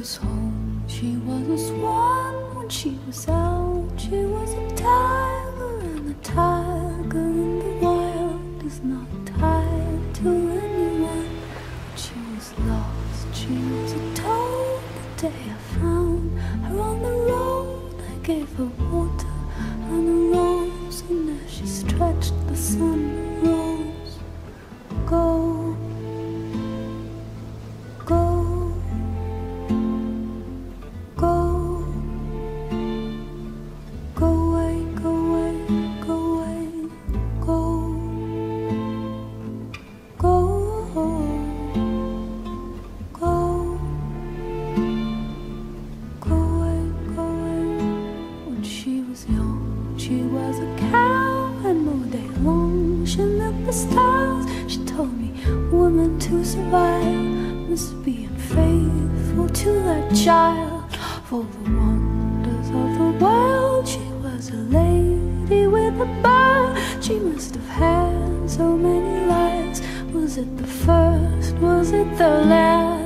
was home, she was a swan. When she was out, she was a tiger. And the tiger in the wild is not tied to anyone. When she was lost, she was a toad. The day I found her on the road, I gave her water and a rose. And as she stretched, the sun rose. Go, go, go, go away, go away, go away, go, go, go, go away, go away. When she was young, she was a cow, and all day long she milked the stars. She told me woman to survive must be unfaithful to their child. For the wonders of the world, she was a lady with a bow. She must have had so many lives. Was it the first? Was it the last?